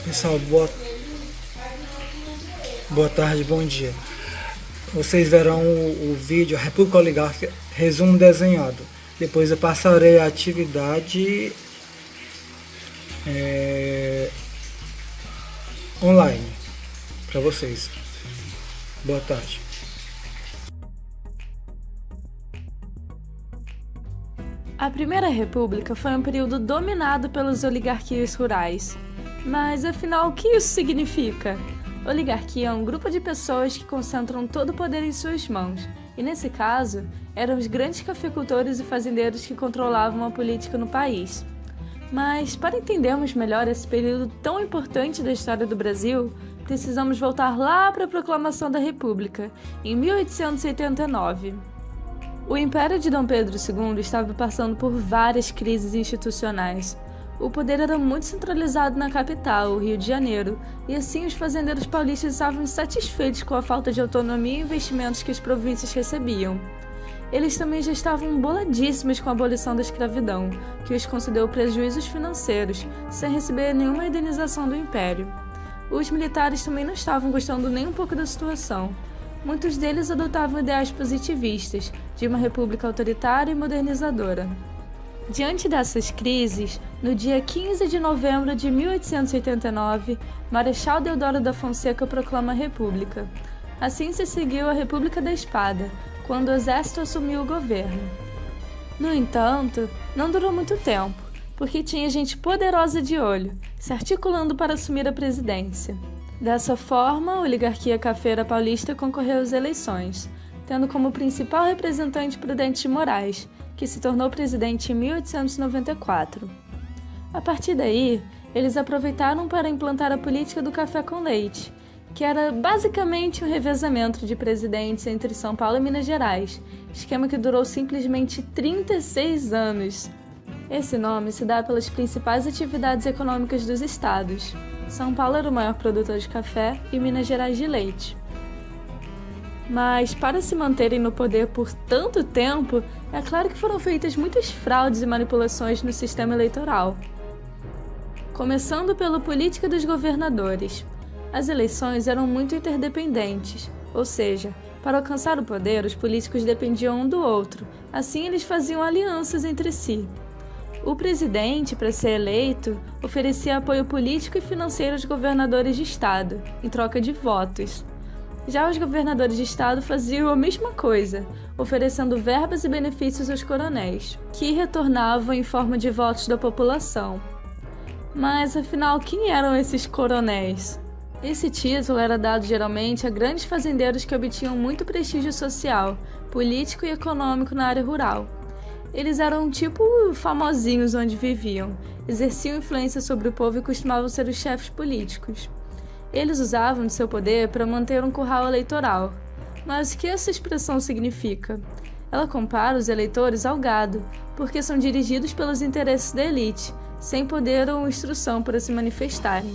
Pessoal, boa tarde, bom dia. Vocês verão o vídeo A República Oligárquica, resumo desenhado. Depois eu passarei a atividade online para vocês. Boa tarde. A Primeira República foi um período dominado pelas oligarquias rurais. Mas, afinal, o que isso significa? Oligarquia é um grupo de pessoas que concentram todo o poder em suas mãos. E, nesse caso, eram os grandes cafeicultores e fazendeiros que controlavam a política no país. Mas, para entendermos melhor esse período tão importante da história do Brasil, precisamos voltar lá para a Proclamação da República, em 1889. O Império de Dom Pedro II estava passando por várias crises institucionais. O poder era muito centralizado na capital, o Rio de Janeiro, e assim os fazendeiros paulistas estavam insatisfeitos com a falta de autonomia e investimentos que as províncias recebiam. Eles também já estavam boladíssimos com a abolição da escravidão, que os concedeu prejuízos financeiros, sem receber nenhuma indenização do Império. Os militares também não estavam gostando nem um pouco da situação. Muitos deles adotavam ideais positivistas, de uma república autoritária e modernizadora. Diante dessas crises, no dia 15 de novembro de 1889, Marechal Deodoro da Fonseca proclama a República. Assim se seguiu a República da Espada, quando o exército assumiu o governo. No entanto, não durou muito tempo, porque tinha gente poderosa de olho, se articulando para assumir a presidência. Dessa forma, a oligarquia cafeira paulista concorreu às eleições, tendo como principal representante Prudente de Moraes, que se tornou presidente em 1894. A partir daí, eles aproveitaram para implantar a política do café com leite, que era basicamente um revezamento de presidentes entre São Paulo e Minas Gerais, esquema que durou simplesmente 36 anos. Esse nome se dá pelas principais atividades econômicas dos estados. São Paulo era o maior produtor de café e Minas Gerais de leite. Mas, para se manterem no poder por tanto tempo, é claro que foram feitas muitas fraudes e manipulações no sistema eleitoral. Começando pela política dos governadores. As eleições eram muito interdependentes, ou seja, para alcançar o poder, os políticos dependiam um do outro, assim eles faziam alianças entre si. O presidente, para ser eleito, oferecia apoio político e financeiro aos governadores de estado, em troca de votos. Já os governadores de estado faziam a mesma coisa, oferecendo verbas e benefícios aos coronéis, que retornavam em forma de votos da população. Mas, afinal, quem eram esses coronéis? Esse título era dado geralmente a grandes fazendeiros que obtinham muito prestígio social, político e econômico na área rural. Eles eram tipo famosinhos onde viviam, exerciam influência sobre o povo e costumavam ser os chefes políticos. Eles usavam de seu poder para manter um curral eleitoral. Mas o que essa expressão significa? Ela compara os eleitores ao gado, porque são dirigidos pelos interesses da elite, sem poder ou instrução para se manifestarem.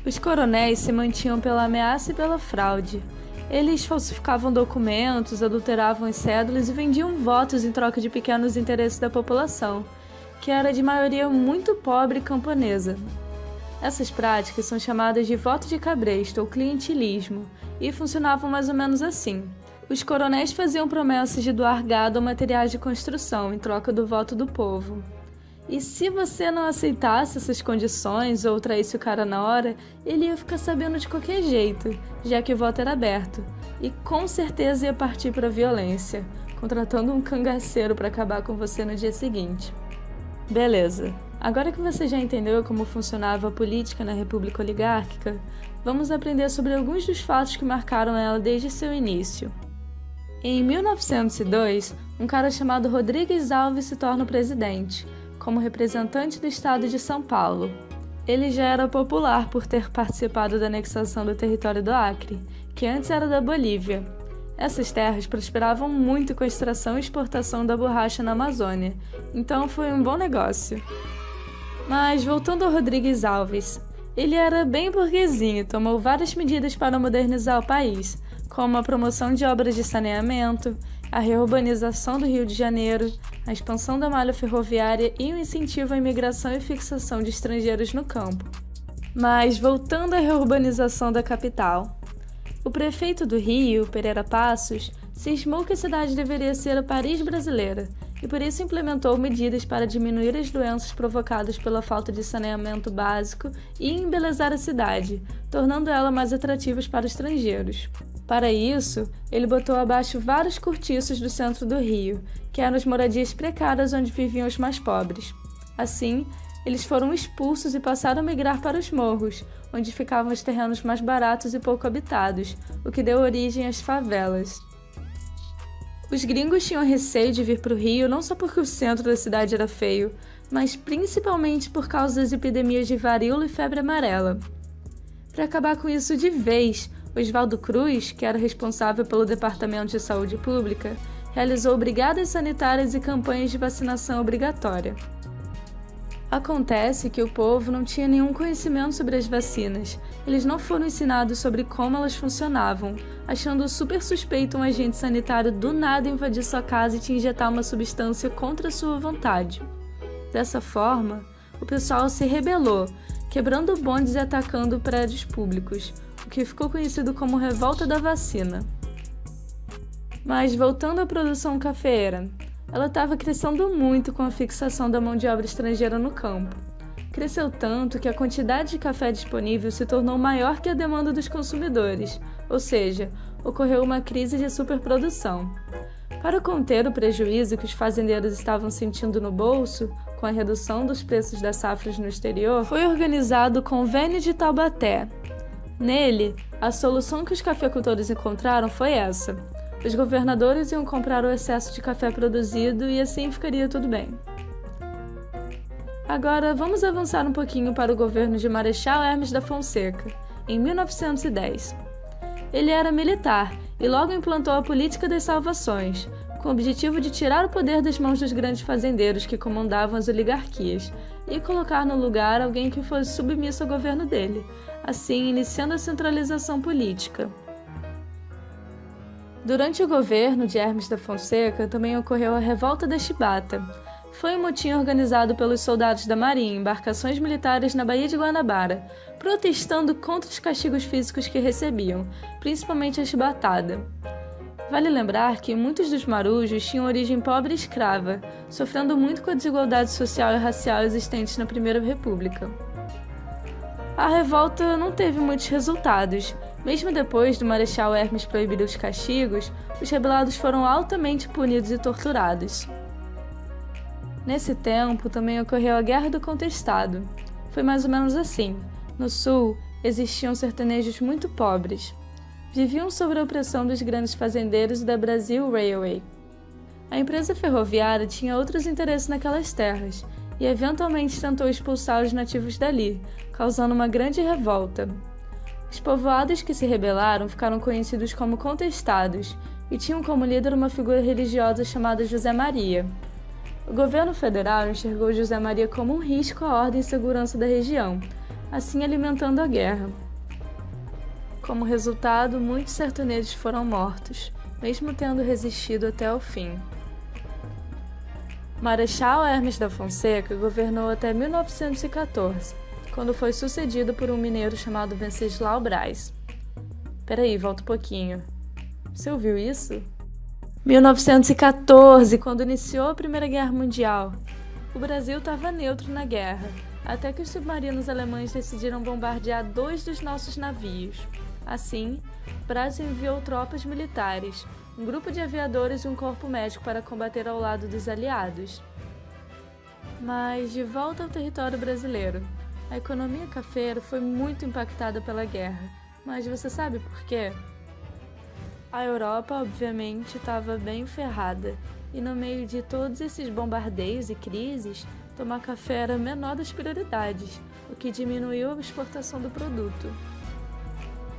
Os coronéis se mantinham pela ameaça e pela fraude. Eles falsificavam documentos, adulteravam as cédulas e vendiam votos em troca de pequenos interesses da população, que era de maioria muito pobre e camponesa. Essas práticas são chamadas de voto de cabresto ou clientelismo e funcionavam mais ou menos assim. Os coronéis faziam promessas de doar gado ou materiais de construção em troca do voto do povo. E se você não aceitasse essas condições ou traísse o cara na hora, ele ia ficar sabendo de qualquer jeito, já que o voto era aberto, e com certeza ia partir para a violência, contratando um cangaceiro para acabar com você no dia seguinte. Beleza, agora que você já entendeu como funcionava a política na República Oligárquica, vamos aprender sobre alguns dos fatos que marcaram ela desde seu início. Em 1902, um cara chamado Rodrigues Alves se torna o presidente, como representante do estado de São Paulo. Ele já era popular por ter participado da anexação do território do Acre, que antes era da Bolívia. Essas terras prosperavam muito com a extração e exportação da borracha na Amazônia, então foi um bom negócio. Mas voltando ao Rodrigues Alves, ele era bem burguesinho e tomou várias medidas para modernizar o país, como a promoção de obras de saneamento, a reurbanização do Rio de Janeiro, a expansão da malha ferroviária e o incentivo à imigração e fixação de estrangeiros no campo. Mas voltando à reurbanização da capital. O prefeito do Rio, Pereira Passos, cismou que a cidade deveria ser a Paris brasileira e por isso implementou medidas para diminuir as doenças provocadas pela falta de saneamento básico e embelezar a cidade, tornando ela mais atrativa para estrangeiros. Para isso, ele botou abaixo vários cortiços do centro do Rio, que eram as moradias precárias onde viviam os mais pobres. Assim, eles foram expulsos e passaram a migrar para os morros, onde ficavam os terrenos mais baratos e pouco habitados, o que deu origem às favelas. Os gringos tinham receio de vir para o Rio não só porque o centro da cidade era feio, mas principalmente por causa das epidemias de varíola e febre amarela. Para acabar com isso de vez, Oswaldo Cruz, que era responsável pelo Departamento de Saúde Pública, realizou brigadas sanitárias e campanhas de vacinação obrigatória. Acontece que o povo não tinha nenhum conhecimento sobre as vacinas. Eles não foram ensinados sobre como elas funcionavam, achando super suspeito um agente sanitário do nada invadir sua casa e te injetar uma substância contra sua vontade. Dessa forma, o pessoal se rebelou, quebrando bondes e atacando prédios públicos, o que ficou conhecido como Revolta da Vacina. Mas voltando à produção cafeeira, ela estava crescendo muito com a fixação da mão de obra estrangeira no campo. Cresceu tanto que a quantidade de café disponível se tornou maior que a demanda dos consumidores, ou seja, ocorreu uma crise de superprodução. Para conter o prejuízo que os fazendeiros estavam sentindo no bolso, com a redução dos preços das safras no exterior, foi organizado o Convênio de Taubaté. Nele, a solução que os cafeicultores encontraram foi essa: os governadores iam comprar o excesso de café produzido e assim ficaria tudo bem. Agora, vamos avançar um pouquinho para o governo de Marechal Hermes da Fonseca, em 1910. Ele era militar e logo implantou a política das salvações, com o objetivo de tirar o poder das mãos dos grandes fazendeiros que comandavam as oligarquias e colocar no lugar alguém que fosse submisso ao governo dele, assim iniciando a centralização política. Durante o governo de Hermes da Fonseca também ocorreu a Revolta da Chibata. Foi um motim organizado pelos soldados da Marinha em embarcações militares na Baía de Guanabara, protestando contra os castigos físicos que recebiam, principalmente a chibatada. Vale lembrar que muitos dos marujos tinham origem pobre e escrava, sofrendo muito com a desigualdade social e racial existentes na Primeira República. A revolta não teve muitos resultados. Mesmo depois do Marechal Hermes proibir os castigos, os rebelados foram altamente punidos e torturados. Nesse tempo, também ocorreu a Guerra do Contestado. Foi mais ou menos assim. No sul, existiam sertanejos muito pobres. Viviam sob a opressão dos grandes fazendeiros e da Brasil Railway. A empresa ferroviária tinha outros interesses naquelas terras e eventualmente tentou expulsar os nativos dali, causando uma grande revolta. Os povoados que se rebelaram ficaram conhecidos como contestados e tinham como líder uma figura religiosa chamada José Maria. O governo federal enxergou José Maria como um risco à ordem e segurança da região, assim alimentando a guerra. Como resultado, muitos sertanejos foram mortos, mesmo tendo resistido até o fim. Marechal Hermes da Fonseca governou até 1914, quando foi sucedido por um mineiro chamado Venceslau Braz. Peraí, volta um pouquinho. Você ouviu isso? 1914, quando iniciou a Primeira Guerra Mundial. O Brasil estava neutro na guerra, até que os submarinos alemães decidiram bombardear 2 dos nossos navios. Assim, Braz enviou tropas militares, um grupo de aviadores e um corpo médico para combater ao lado dos aliados. Mas, de volta ao território brasileiro, a economia cafeira foi muito impactada pela guerra, mas você sabe por quê? A Europa, obviamente, estava bem ferrada, e no meio de todos esses bombardeios e crises, tomar café era a menor das prioridades, o que diminuiu a exportação do produto.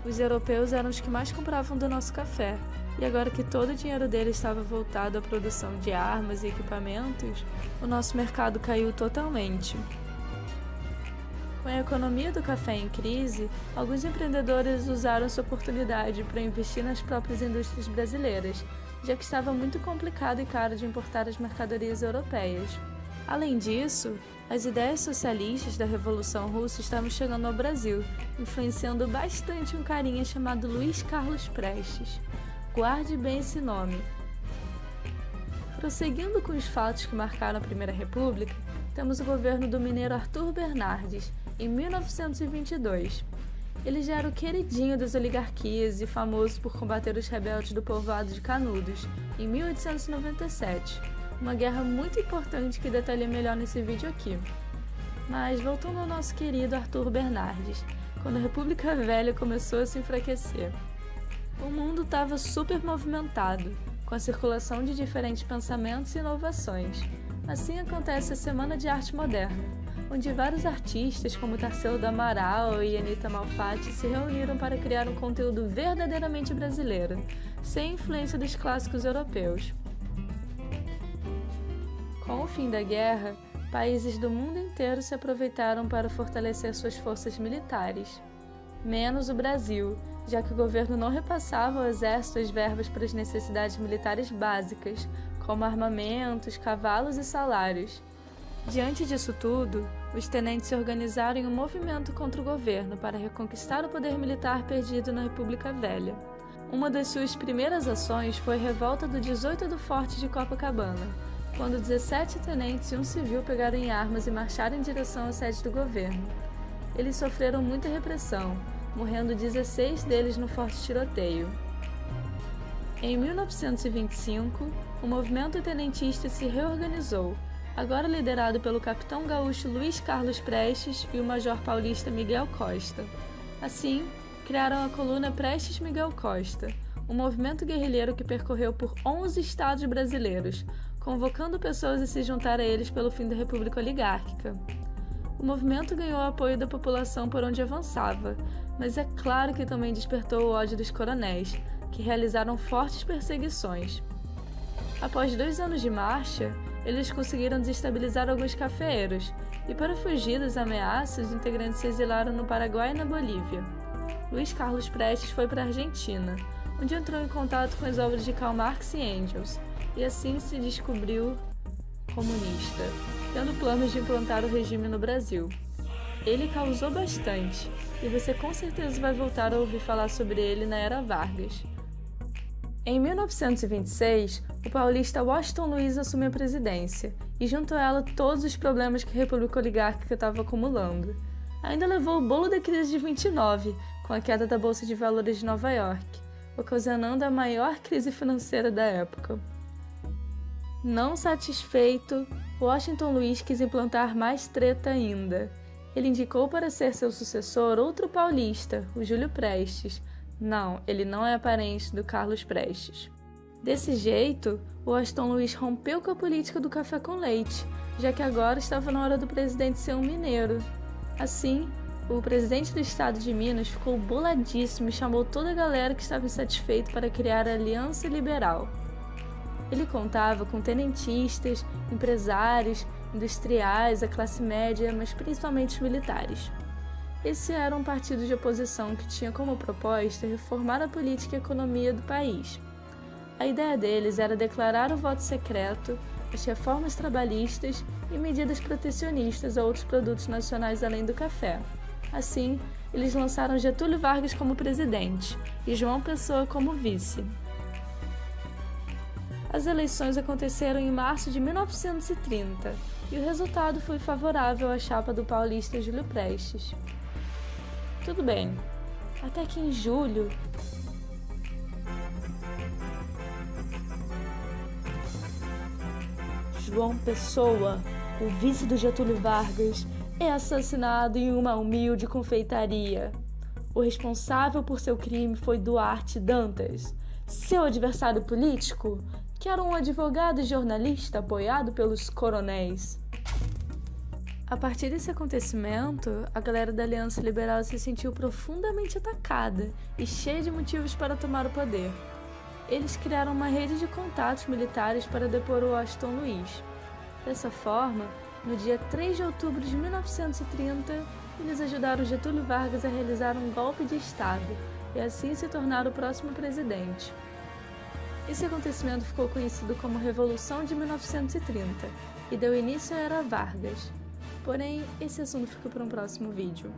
Os europeus eram os que mais compravam do nosso café, e agora que todo o dinheiro deles estava voltado à produção de armas e equipamentos, o nosso mercado caiu totalmente. Com a economia do café em crise, alguns empreendedores usaram essa oportunidade para investir nas próprias indústrias brasileiras, já que estava muito complicado e caro de importar as mercadorias europeias. Além disso, as ideias socialistas da Revolução Russa estavam chegando ao Brasil, influenciando bastante um carinha chamado Luiz Carlos Prestes. Guarde bem esse nome. Prosseguindo com os fatos que marcaram a Primeira República, temos o governo do mineiro Arthur Bernardes, em 1922. Ele já era o queridinho das oligarquias e famoso por combater os rebeldes do povoado de Canudos, em 1897, uma guerra muito importante que detalhei melhor nesse vídeo aqui. Mas voltando ao nosso querido Arthur Bernardes, quando a República Velha começou a se enfraquecer. O mundo estava super movimentado, com a circulação de diferentes pensamentos e inovações. Assim acontece a Semana de Arte Moderna, onde vários artistas como Tarsila do Amaral e Anita Malfatti se reuniram para criar um conteúdo verdadeiramente brasileiro, sem influência dos clássicos europeus. Com o fim da guerra, países do mundo inteiro se aproveitaram para fortalecer suas forças militares. Menos o Brasil, já que o governo não repassava ao exército as verbas para as necessidades militares básicas, como armamentos, cavalos e salários. Diante disso tudo, os tenentes se organizaram em um movimento contra o governo para reconquistar o poder militar perdido na República Velha. Uma das suas primeiras ações foi a revolta do 18 do Forte de Copacabana, quando 17 tenentes e um civil pegaram em armas e marcharam em direção à sede do governo. Eles sofreram muita repressão, morrendo 16 deles no forte tiroteio. Em 1925, o movimento tenentista se reorganizou, agora liderado pelo capitão gaúcho Luiz Carlos Prestes e o major paulista Miguel Costa. Assim, criaram a coluna Prestes Miguel Costa, um movimento guerrilheiro que percorreu por 11 estados brasileiros, convocando pessoas a se juntar a eles pelo fim da República Oligárquica. O movimento ganhou o apoio da população por onde avançava, mas é claro que também despertou o ódio dos coronéis, que realizaram fortes perseguições. Após 2 anos de marcha, eles conseguiram desestabilizar alguns cafeeiros, e para fugir das ameaças, os integrantes se exilaram no Paraguai e na Bolívia. Luiz Carlos Prestes foi para a Argentina, onde entrou em contato com as obras de Karl Marx e Engels, e assim se descobriu comunista, tendo planos de implantar o regime no Brasil. Ele causou bastante, e você com certeza vai voltar a ouvir falar sobre ele na Era Vargas. Em 1926, o paulista Washington Luiz assumiu a presidência, e junto a ela todos os problemas que a República Oligárquica estava acumulando. Ainda levou o bolo da crise de 29, com a queda da Bolsa de Valores de Nova York, ocasionando a maior crise financeira da época. Não satisfeito, Washington Luiz quis implantar mais treta ainda. Ele indicou para ser seu sucessor outro paulista, o Júlio Prestes. Não, ele não é parente do Carlos Prestes. Desse jeito, Washington Luiz rompeu com a política do café com leite, já que agora estava na hora do presidente ser um mineiro. Assim, o presidente do estado de Minas ficou boladíssimo e chamou toda a galera que estava insatisfeita para criar a Aliança Liberal. Ele contava com tenentistas, empresários, industriais, a classe média, mas principalmente os militares. Esse era um partido de oposição que tinha como proposta reformar a política e a economia do país. A ideia deles era declarar o voto secreto, as reformas trabalhistas e medidas protecionistas a outros produtos nacionais além do café. Assim, eles lançaram Getúlio Vargas como presidente e João Pessoa como vice. As eleições aconteceram em março de 1930 e o resultado foi favorável à chapa do paulista Júlio Prestes. Tudo bem, até que em julho, João Pessoa, o vice do Getúlio Vargas, é assassinado em uma humilde confeitaria. O responsável por seu crime foi Duarte Dantas, seu adversário político, que era um advogado e jornalista apoiado pelos coronéis. A partir desse acontecimento, a galera da Aliança Liberal se sentiu profundamente atacada e cheia de motivos para tomar o poder. Eles criaram uma rede de contatos militares para depor o Washington Luiz. Dessa forma, no dia 3 de outubro de 1930, eles ajudaram Getúlio Vargas a realizar um golpe de Estado e assim se tornar o próximo presidente. Esse acontecimento ficou conhecido como Revolução de 1930 e deu início à Era Vargas. Porém, esse assunto fica para um próximo vídeo.